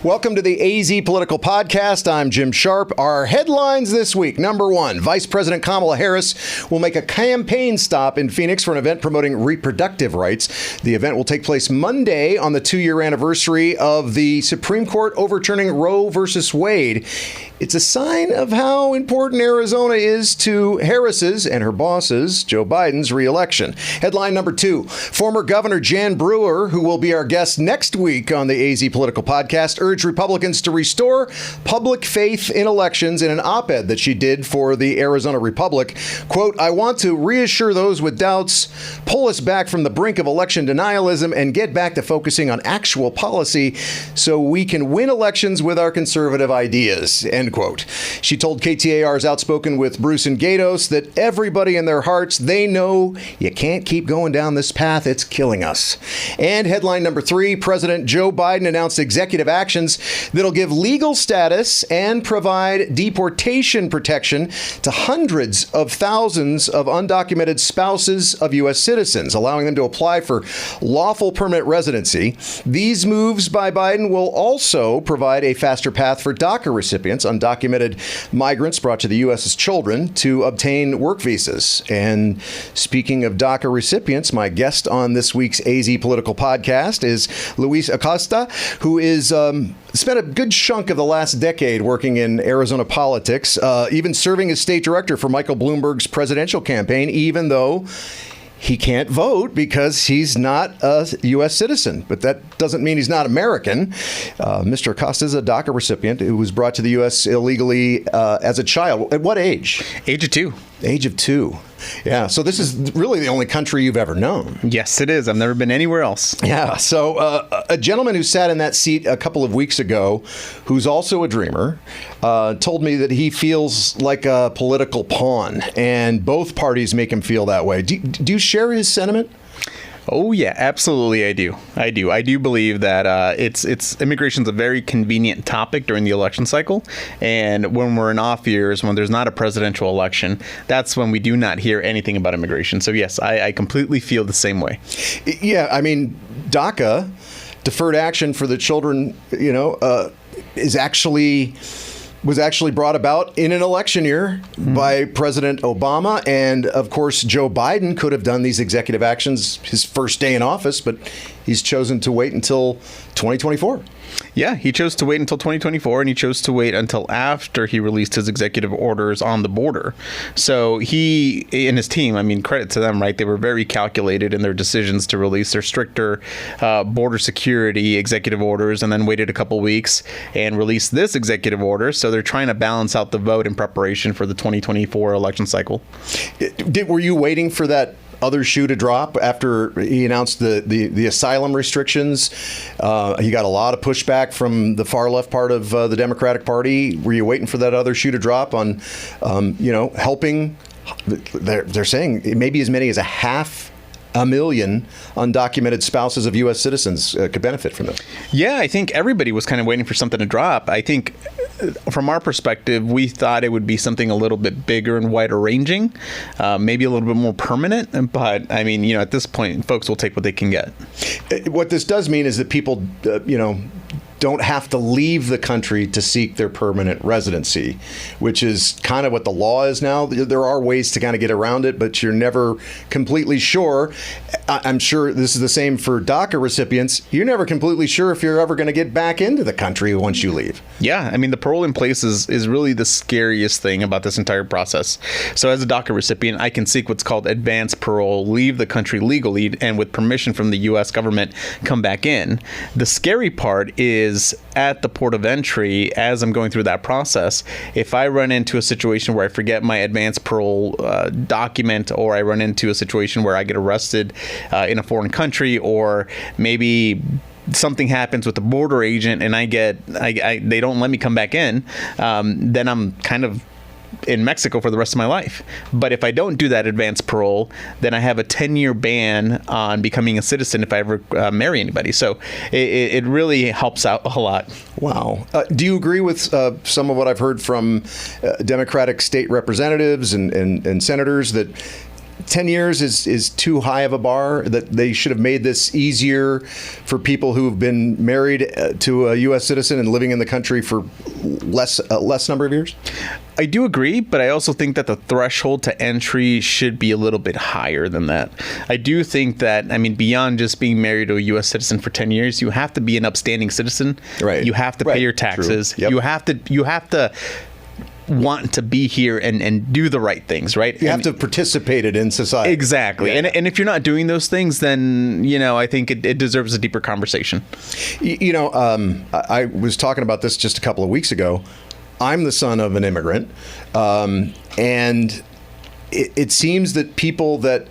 Welcome to the AZ Political Podcast. I'm Jim Sharpe. Our headlines this week. Number one, Vice President Kamala Harris will make a campaign stop in Phoenix for an event promoting reproductive rights. The event will take place Monday on the 2-year anniversary of the Supreme Court overturning Roe versus Wade. It's a sign of how important Arizona is to Harris's and her boss's, Joe Biden's, reelection. Headline number two, former Governor Jan Brewer, who will be our guest next week on the AZ Political Podcast, urged Republicans to restore public faith in elections in an op-ed that she did for the Arizona Republic. Quote, I want to reassure those with doubts, pull us back from the brink of election denialism, and get back to focusing on actual policy so we can win elections with our conservative ideas, end quote. She told KTAR's Outspoken with Bruce and Gatos that everybody in their hearts, they know you can't keep going down this path. It's killing us. And headline number three, President Joe Biden announced executive actions that'll give legal status and provide deportation protection to hundreds of thousands of undocumented spouses of U.S. citizens, allowing them to apply for lawful permanent residency. These moves by Biden will also provide a faster path for DACA recipients, undocumented migrants brought to the U.S. as children, to obtain work visas. And speaking of DACA recipients, my guest on this week's AZ Political Podcast is Luis Acosta, who is spent a good chunk of the last decade working in Arizona politics, even serving as state director for Michael Bloomberg's presidential campaign, even though he can't vote because he's not a U.S. citizen. But that doesn't mean he's not American. Mr. Acosta is a DACA recipient who was brought to the U.S. illegally as a child. At what age? Age of 2. Age of 2. Yeah. So this is really the only country you've ever known. Yes, it is. I've never been anywhere else. Yeah. So a gentleman who sat in that seat a couple of weeks ago, who's also a dreamer, told me that he feels like a political pawn, and both parties make him feel that way. Do you share his sentiment? Oh, yeah, absolutely. I do. I do believe that immigration's a very convenient topic during the election cycle. And when we're in off years, when there's not a presidential election, that's when we do not hear anything about immigration. So, yes, I completely feel the same way. Yeah, I mean, DACA, deferred action for the children, was actually brought about in an election year by President Obama. And of course, Joe Biden could have done these executive actions his first day in office, but he's chosen to wait until 2024. Yeah, he chose to wait until 2024, and he chose to wait until after he released his executive orders on the border. So he and his team, I mean, credit to them, right? They were very calculated in their decisions to release their stricter border security executive orders, and then waited a couple weeks and released this executive order. So they're trying to balance out the vote in preparation for the 2024 election cycle. Were you waiting for that other shoe to drop after he announced the asylum restrictions? He got a lot of pushback from the far left part of the Democratic Party. Were you waiting for that other shoe to drop on, helping? They're saying maybe as many as 500,000 undocumented spouses of U.S. citizens could benefit from this. Yeah, I think everybody was kind of waiting for something to drop. I think from our perspective, we thought it would be something a little bit bigger and wider ranging, maybe a little bit more permanent. But I mean, at this point, folks will take what they can get. What this does mean is that people, don't have to leave the country to seek their permanent residency, which is kind of what the law is now. There are ways to kind of get around it, but you're never completely sure. I'm sure this is the same for DACA recipients. You're never completely sure if you're ever going to get back into the country once you leave. Yeah, I mean, the parole in place is really the scariest thing about this entire process. So as a DACA recipient, I can seek what's called advanced parole, leave the country legally, and with permission from the U.S. government, come back in. The scary part is at the port of entry, as I'm going through that process, if I run into a situation where I forget my advanced parole document, or I run into a situation where I get arrested in a foreign country, or maybe something happens with the border agent and they don't let me come back in, then I'm kind of in Mexico for the rest of my life. But if I don't do that advanced parole, then I have a 10-year ban on becoming a citizen if I ever marry anybody. So it really helps out a lot. Wow. Do you agree with some of what I've heard from Democratic state representatives and senators that 10 years is too high of a bar, that they should have made this easier for people who've been married to a U.S. citizen and living in the country for less number of years? I do agree, but I also think that the threshold to entry should be a little bit higher than that. I do think that, beyond just being married to a U.S. citizen for 10 years, you have to be an upstanding citizen. Right. You have to pay your taxes. Yep. You have to want to be here and do the right things, right? You have to participate in society. Exactly. Yeah. And if you're not doing those things, then, I think it deserves a deeper conversation. I was talking about this just a couple of weeks ago. I'm the son of an immigrant, and it seems that people that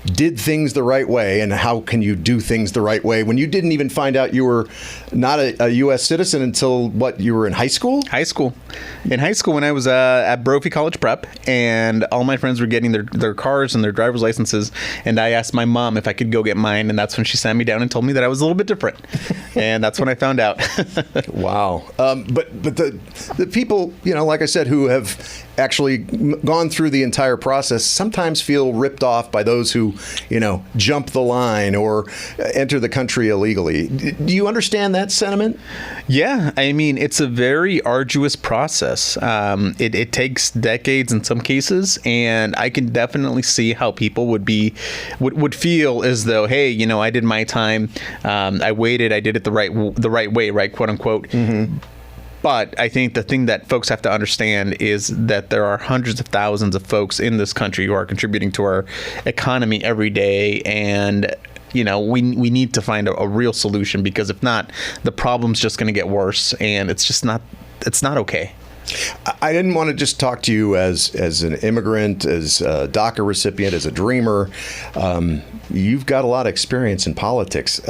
did things the right way. And how can you do things the right way when you didn't even find out you were not a U.S. citizen until you were in high school? In high school, when I was at Brophy College Prep, and all my friends were getting their cars and their driver's licenses, and I asked my mom if I could go get mine, and that's when she sat me down and told me that I was a little bit different. And that's when I found out. Wow. But the people, like I said, who have actually gone through the entire process sometimes feel ripped off by those who, jump the line or enter the country illegally. Do you understand that sentiment? Yeah. It's a very arduous process. It takes decades in some cases, and I can definitely see how people would feel as though, hey, I did my time. I waited. I did it the right way, right? Quote unquote. Mm-hmm. But I think the thing that folks have to understand is that there are hundreds of thousands of folks in this country who are contributing to our economy every day. And, we need to find a real solution, because if not, the problem's just going to get worse. And it's not okay. I didn't want to just talk to you as an immigrant, as a DACA recipient, as a dreamer. You've got a lot of experience in politics.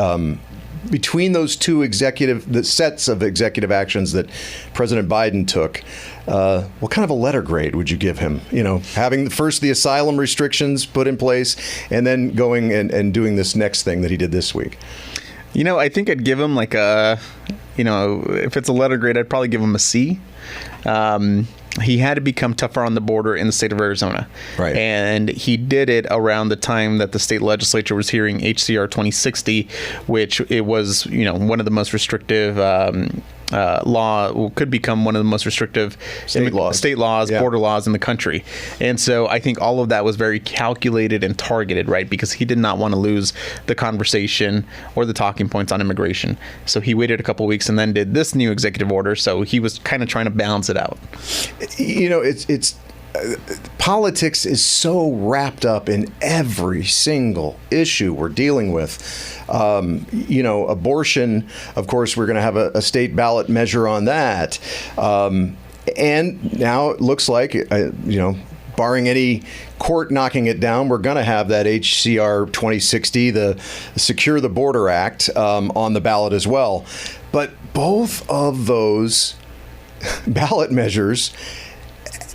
Between those two the sets of executive actions that President Biden took, what kind of a letter grade would you give him? Having first the asylum restrictions put in place, and then going and doing this next thing that he did this week. I think I'd give him if it's a letter grade, I'd probably give him a C. He had to become tougher on the border in the state of Arizona. Right. And he did it around the time that the state legislature was hearing HCR 2060, which it was, one of the most restrictive could become one of the most restrictive state laws, yeah, border laws in the country. And so I think all of that was very calculated and targeted, right? Because he did not want to lose the conversation or the talking points on immigration. So he waited a couple of weeks and then did this new executive order. So he was kind of trying to balance it out. It's politics is so wrapped up in every single issue we're dealing with. Abortion, of course, we're going to have a state ballot measure on that. And now it looks like, barring any court knocking it down, we're going to have that HCR 2060, the Secure the Border Act, on the ballot as well. But both of those ballot measures,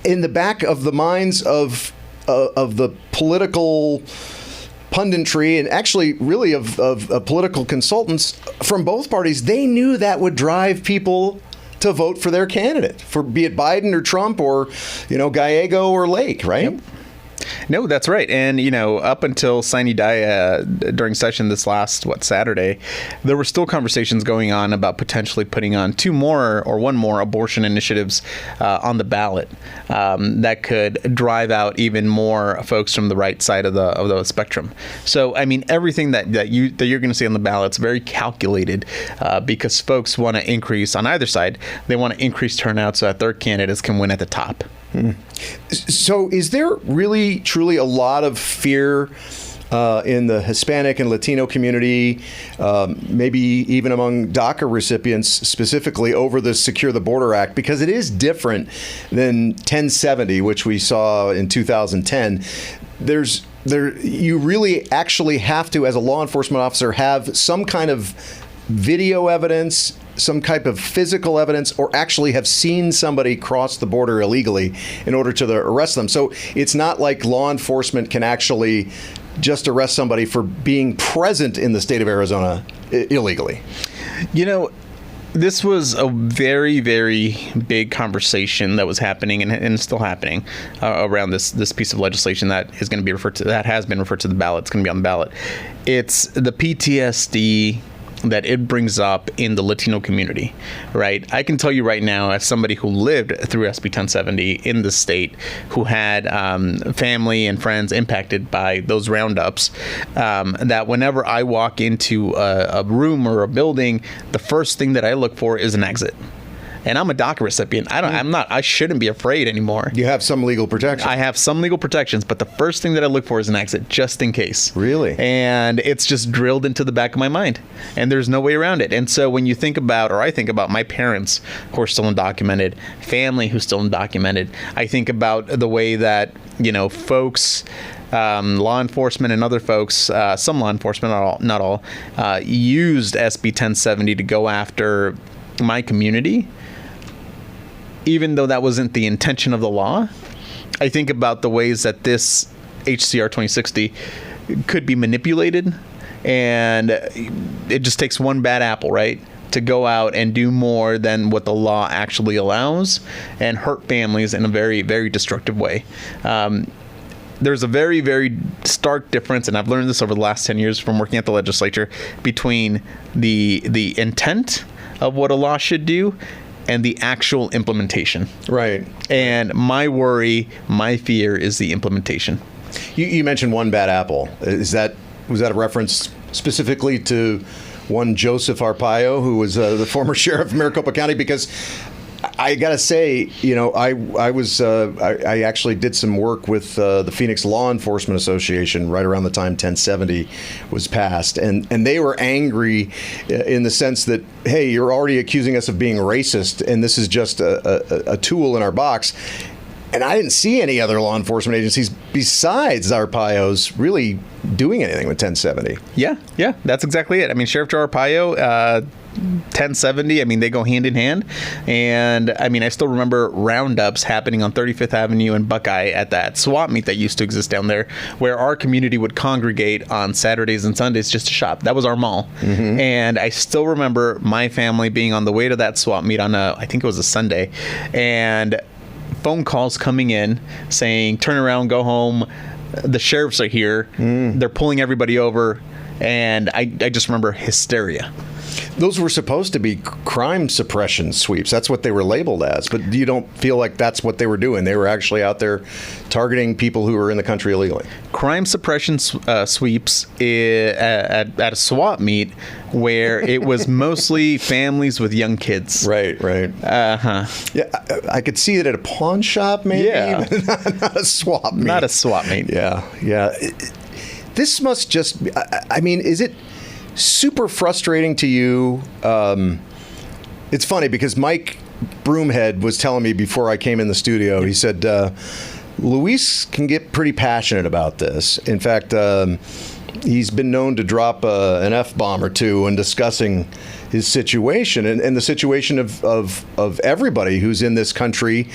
in the back of the minds of the political punditry, and actually really of political consultants from both parties, they knew that would drive people to vote for their candidate, for be it Biden or Trump or Gallego or Lake, right? Yep. No, that's right. And, up until sine die during session this last, Saturday, there were still conversations going on about potentially putting on one more abortion initiatives on the ballot that could drive out even more folks from the right side of the spectrum. So, everything that you're going to see on the ballot is very calculated because folks want to increase on either side. They want to increase turnout so that their candidates can win at the top. So is there really, truly a lot of fear in the Hispanic and Latino community, maybe even among DACA recipients specifically, over the Secure the Border Act? Because it is different than 1070, which we saw in 2010. You really actually have to, as a law enforcement officer, have some kind of video evidence, some type of physical evidence, or actually have seen somebody cross the border illegally in order to arrest them. So it's not like law enforcement can actually just arrest somebody for being present in the state of Arizona illegally. This was a very, very big conversation that was happening and still happening around this piece of legislation that is going to be has been referred to the ballot. It's going to be on the ballot. It's the PTSD that it brings up in the Latino community, right? I can tell you right now, as somebody who lived through SB 1070 in the state, who had family and friends impacted by those roundups, that whenever I walk into a room or a building, the first thing that I look for is an exit. And I'm a DACA recipient. I shouldn't be afraid anymore. You have some legal protection. I have some legal protections, but the first thing that I look for is an exit, just in case. Really? And it's just drilled into the back of my mind. And there's no way around it. And so when you think about, or I think about my parents who are still undocumented, family who's still undocumented, I think about the way that, folks, law enforcement and other folks, some law enforcement, not all, used SB 1070 to go after my community. Even though that wasn't the intention of the law, I think about the ways that this HCR 2060 could be manipulated, and it just takes one bad apple, right, to go out and do more than what the law actually allows and hurt families in a very, very destructive way. There's a very, very stark difference, and I've learned this over the last 10 years from working at the legislature, between the intent of what a law should do and the actual implementation. Right. And my worry, my fear is the implementation. You mentioned one bad apple. Was that a reference specifically to one Joseph Arpaio, who was the former sheriff of Maricopa County? Because I gotta say, I actually did some work with the Phoenix Law Enforcement Association right around the time 1070 was passed, and they were angry in the sense that, hey, you're already accusing us of being racist, and this is just a tool in our box. And I didn't see any other law enforcement agencies besides Arpaio's really doing anything with 1070. Yeah, that's exactly it. I mean, Sheriff Joe Arpaio, 1070, I mean, they go hand in hand. And I mean, I still remember roundups happening on 35th Avenue and Buckeye at that swap meet that used to exist down there, where our community would congregate on Saturdays and Sundays just to shop. That was our mall. Mm-hmm. And I still remember my family being on the way to that swap meet on I think it was a Sunday, and phone calls coming in saying, turn around, go home. The sheriffs are here. They're pulling everybody over. And I just remember hysteria. Those were supposed to be crime suppression sweeps. That's what they were labeled as. But you don't feel like that's what they were doing. They were actually out there targeting people who were in the country illegally. Crime suppression sweeps at a swap meet where it was mostly families with young kids. Right. Uh-huh. Yeah, I could see it at a pawn shop, maybe. Yeah. Not a swap meet. Not a swap meet. Yeah. This must just be, I mean, is it super frustrating to you? It's funny because Mike Broomhead was telling me before I came in the studio, he said, Luis can get pretty passionate about this. In fact, he's been known to drop an F-bomb or two when discussing his situation and the situation of everybody who's in this country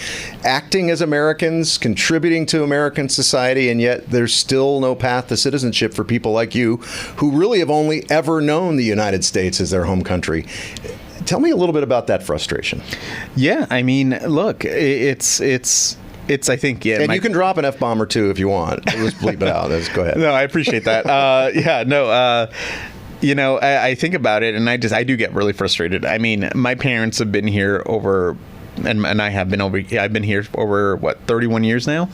acting as Americans, contributing to American society, and yet there's still no path to citizenship for people like you who really have only ever known the United States as their home country. Tell me a little bit about that frustration. Yeah, I mean, look, it's I think, yeah. And you can drop an F-bomb or two if you want. Let's bleep it out. Go ahead. No, I appreciate that. I think about it, and I do get really frustrated. I mean, my parents have been here over, and I have been over. I've been here over 31 years now,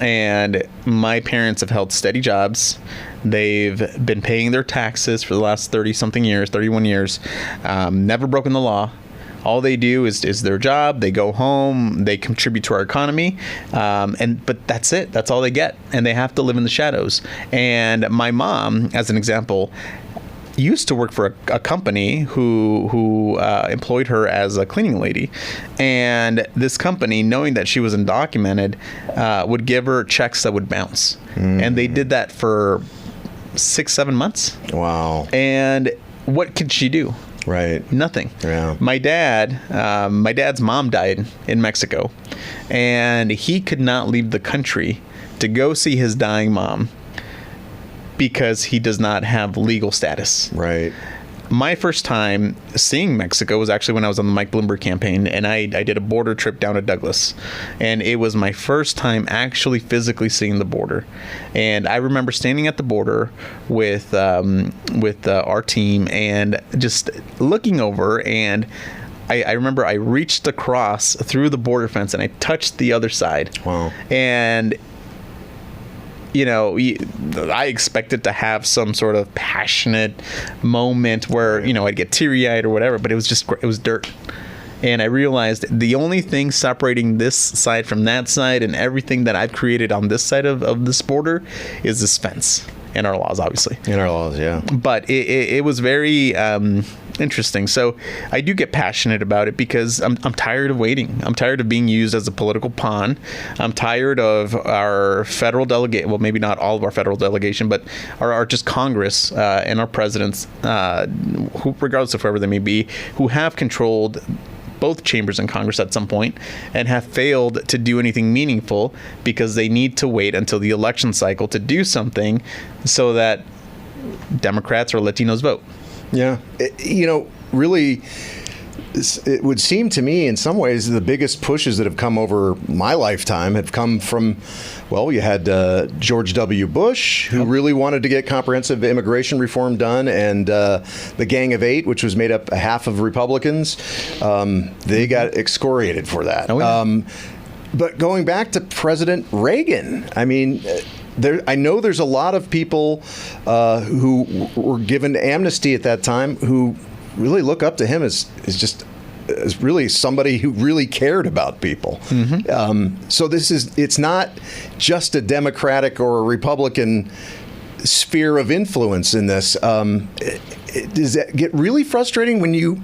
and my parents have held steady jobs. They've been paying their taxes for the last 31 years, never broken the law. All they do is their job. They go home. They contribute to our economy, but that's it. That's all they get, and they have to live in the shadows. And my mom, as an example, used to work for a company who employed her as a cleaning lady, and this company, knowing that she was undocumented, would give her checks that would bounce, and they did that for 6-7 months. Wow! And what could she do? Right. Nothing. Yeah. My dad's mom died in Mexico, and he could not leave the country to go see his dying mom because he does not have legal status. Right. My first time seeing Mexico was actually when I was on the Mike Bloomberg campaign, and I did a border trip down to Douglas, and it was my first time actually physically seeing the border. And I remember standing at the border with our team and just looking over, and I remember I reached across through the border fence and I touched the other side. Wow. And I expected to have some sort of passionate moment where, I'd get teary-eyed or whatever, but it was dirt. And I realized the only thing separating this side from that side and everything that I've created on this side of this border is this fence and our laws, obviously. In our laws, yeah. But it was very interesting. So I do get passionate about it because I'm tired of waiting. I'm tired of being used as a political pawn. I'm tired of our federal delegate. Well, maybe not all of our federal delegation, but our just Congress and our presidents, who, regardless of whoever they may be, who have controlled both chambers in Congress at some point and have failed to do anything meaningful because they need to wait until the election cycle to do something so that Democrats or Latinos vote. Yeah. Really, it would seem to me in some ways the biggest pushes that have come over my lifetime have come from, you had George W. Bush, who really wanted to get comprehensive immigration reform done, and the Gang of Eight, which was made up half of Republicans. They got excoriated for that. Oh, yeah. But going back to President Reagan, I mean, I know there's a lot of people who were given amnesty at that time who really look up to him as really somebody who really cared about people. Mm-hmm. So it's not just a Democratic or a Republican sphere of influence in this. Does that get really frustrating when you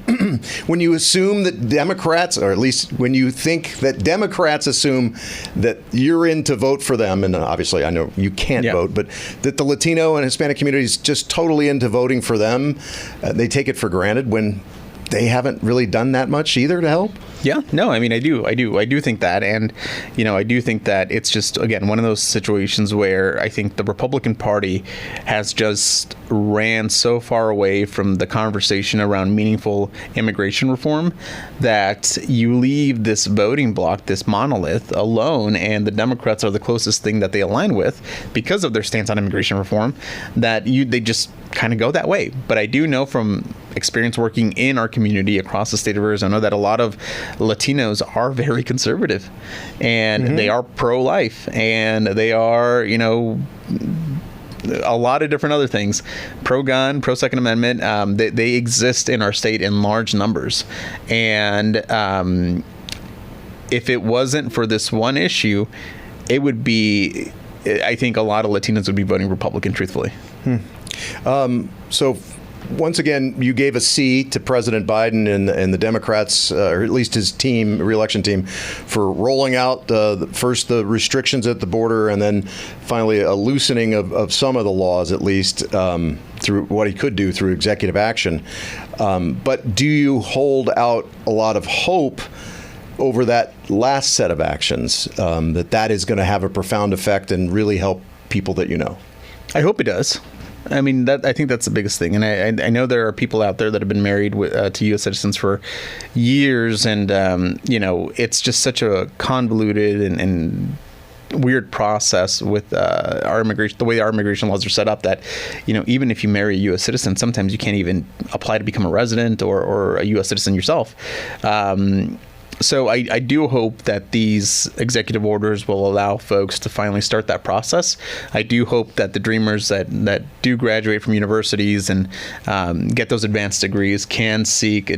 when you assume that Democrats, or at least when you think that Democrats assume that you're in to vote for them, and obviously I know you can't vote, but that the Latino and Hispanic community is just totally into voting for them? They take it for granted when they haven't really done that much either to help? Yeah, no, I mean, I do think that. And, I do think that it's just, again, one of those situations where I think the Republican Party has just ran so far away from the conversation around meaningful immigration reform that you leave this voting bloc, this monolith, alone, and the Democrats are the closest thing that they align with because of their stance on immigration reform, that they just kind of go that way. But I do know from experience working in our community across the state of Arizona that a lot of Latinos are very conservative, and they are pro-life, and they are, a lot of different other things, pro-gun, pro-Second Amendment. They exist in our state in large numbers. And if it wasn't for this one issue, it would be, I think a lot of Latinos would be voting Republican, truthfully. So once again, you gave a C to President Biden and the Democrats, or at least his team, re-election team, for rolling out first the restrictions at the border and then finally a loosening of some of the laws, at least through what he could do through executive action. But do you hold out a lot of hope over that last set of actions, that is going to have a profound effect and really help people that you know? I hope it does. I mean, I think that's the biggest thing. And I know there are people out there that have been married to U.S. citizens for years. And, it's just such a convoluted and weird process with our immigration, the way our immigration laws are set up, that, even if you marry a U.S. citizen, sometimes you can't even apply to become a resident or a U.S. citizen yourself. So I do hope that these executive orders will allow folks to finally start that process. I do hope that the dreamers that do graduate from universities and get those advanced degrees can seek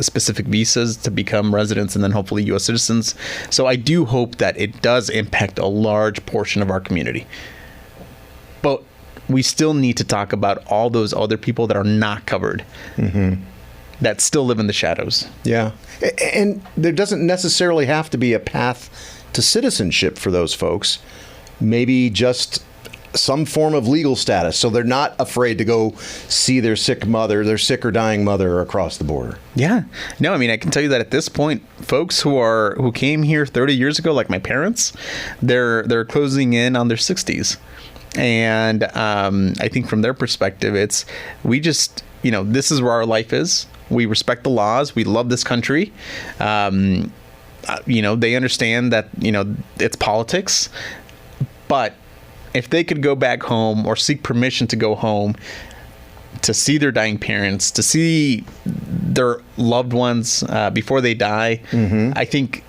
specific visas to become residents and then hopefully U.S. citizens. So I do hope that it does impact a large portion of our community. But we still need to talk about all those other people that are not covered. Mm-hmm. That still live in the shadows. Yeah. And there doesn't necessarily have to be a path to citizenship for those folks. Maybe just some form of legal status, so they're not afraid to go see their sick or dying mother across the border. Yeah. No, I mean, I can tell you that at this point, folks who came here 30 years ago, like my parents, they're closing in on their 60s. And I think from their perspective, we just, this is where our life is. We respect the laws. We love this country. They understand that, it's politics. But if they could go back home or seek permission to go home to see their dying parents, to see their loved ones before they die, I think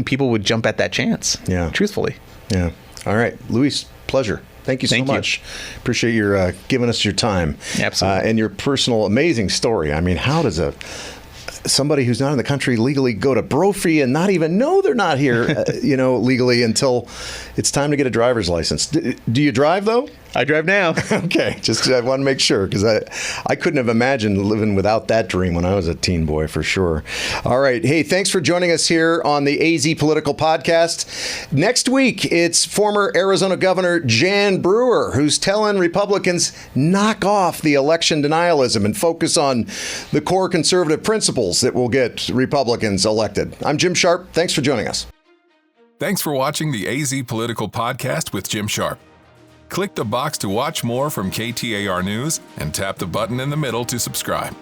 people would jump at that chance. Yeah. Truthfully. Yeah. All right. Luis, pleasure. Thank you so much. Appreciate your giving us your time. Absolutely. And your personal amazing story. I mean, how does somebody who's not in the country legally go to Brophy and not even know they're not here, legally until it's time to get a driver's license? Do you drive, though? I drive now. Okay. I want to make sure, because I couldn't have imagined living without that dream when I was a teen boy, for sure. All right. Hey, thanks for joining us here on the AZ Political Podcast. Next week, it's former Arizona Governor Jan Brewer, who's telling Republicans knock off the election denialism and focus on the core conservative principles that will get Republicans elected. I'm Jim Sharpe. Thanks for joining us. Thanks for watching the AZ Political Podcast with Jim Sharpe. Click the box to watch more from KTAR News and tap the button in the middle to subscribe.